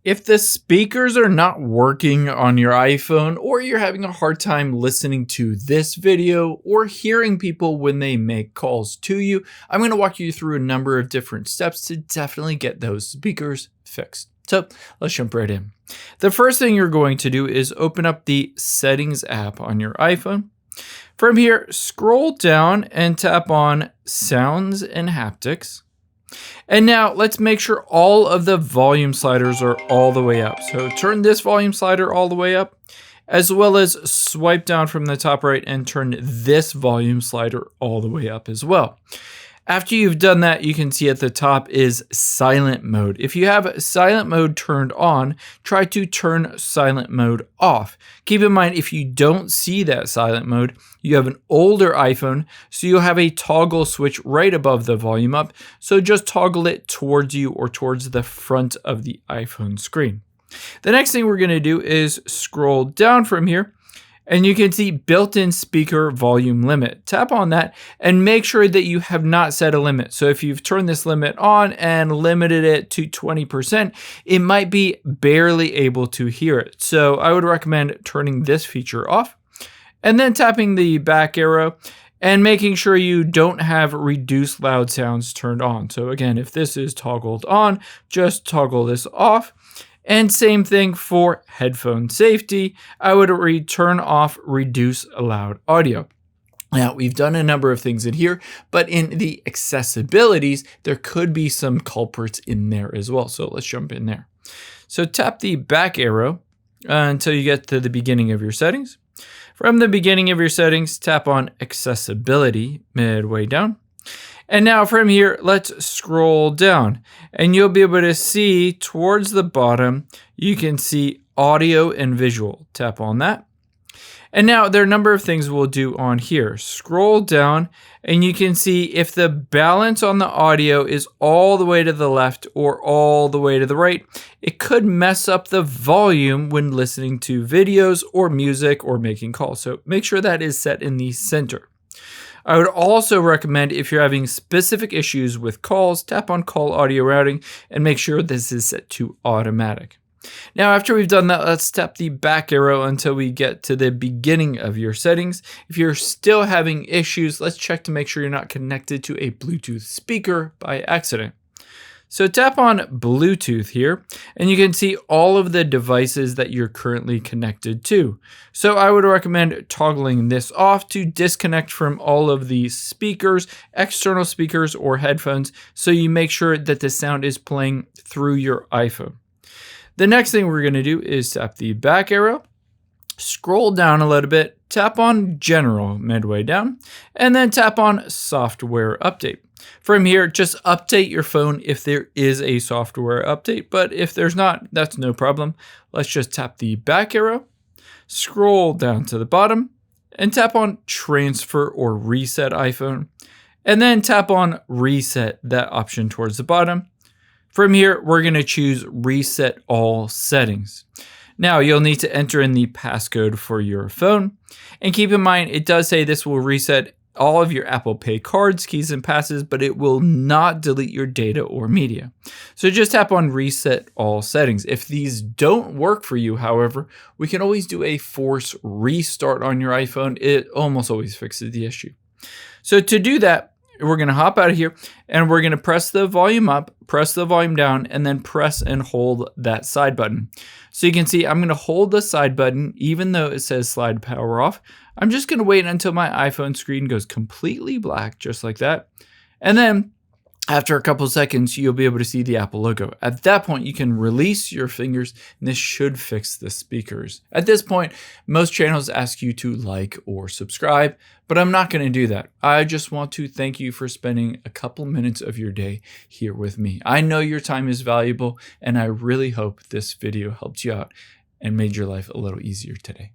If the speakers are not working on your iPhone, or you're having a hard time listening to this video or hearing people when they make calls to you, I'm going to walk you through a number of different steps to definitely get those speakers fixed. So let's jump right in. The first thing you're going to do is open up the Settings app on your iPhone. From here, scroll down and tap on Sounds and Haptics. And now let's make sure all of the volume sliders are all the way up. So turn this volume slider all the way up, as well as swipe down from the top right and turn this volume slider all the way up as well. After you've done that, you can see at the top is silent mode. If you have silent mode turned on, try to turn silent mode off. Keep in mind, if you don't see that silent mode, you have an older iPhone, so you'll have a toggle switch right above the volume up. So just toggle it towards you or towards the front of the iPhone screen. The next thing we're going to do is scroll down from here. And you can see built-in speaker volume limit. Tap on that and make sure that you have not set a limit. So if you've turned this limit on and limited it to 20%, it might be barely able to hear it. So I would recommend turning this feature off and then tapping the back arrow and making sure you don't have reduce loud sounds turned on. So again, if this is toggled on, just toggle this off. And same thing for headphone safety. I would turn off reduce loud audio. Now, we've done a number of things in here, but in the accessibilities, there could be some culprits in there as well. So let's jump in there. So tap the back arrow until you get to the beginning of your settings. From the beginning of your settings, tap on accessibility midway down. And now from here, let's scroll down and you'll be able to see towards the bottom, you can see audio and visual. Tap on that. And now there are a number of things we'll do on here. Scroll down and you can see if the balance on the audio is all the way to the left or all the way to the right, it could mess up the volume when listening to videos or music or making calls. So make sure that is set in the center. I would also recommend, if you're having specific issues with calls, tap on call audio routing and make sure this is set to automatic. Now, after we've done that, let's tap the back arrow until we get to the beginning of your settings. If you're still having issues, let's check to make sure you're not connected to a Bluetooth speaker by accident. So tap on Bluetooth here, and you can see all of the devices that you're currently connected to. So I would recommend toggling this off to disconnect from all of the speakers, external speakers or headphones, so you make sure that the sound is playing through your iPhone. The next thing we're going to do is tap the back arrow, scroll down a little bit, tap on General midway down, and then tap on Software Update. From here, just update your phone if there is a software update, but if there's not, that's no problem. Let's just tap the back arrow, scroll down to the bottom, and tap on Transfer or Reset iPhone, and then tap on Reset, that option towards the bottom. From here, we're going to choose Reset All Settings. Now, you'll need to enter in the passcode for your phone, and keep in mind, it does say this will reset all of your Apple Pay cards, keys, and passes, but it will not delete your data or media. So just tap on Reset All Settings. If these don't work for you, however, we can always do a force restart on your iPhone. It almost always fixes the issue. So to do that, we're going to hop out of here and we're going to press the volume up, press the volume down, and then press and hold that side button. So you can see I'm going to hold the side button even though it says slide power off. I'm just going to wait until my iPhone screen goes completely black, just like that. And then after a couple seconds, you'll be able to see the Apple logo. At that point, you can release your fingers and this should fix the speakers. At this point, most channels ask you to like or subscribe, but I'm not going to do that. I just want to thank you for spending a couple minutes of your day here with me. I know your time is valuable and I really hope this video helped you out and made your life a little easier today.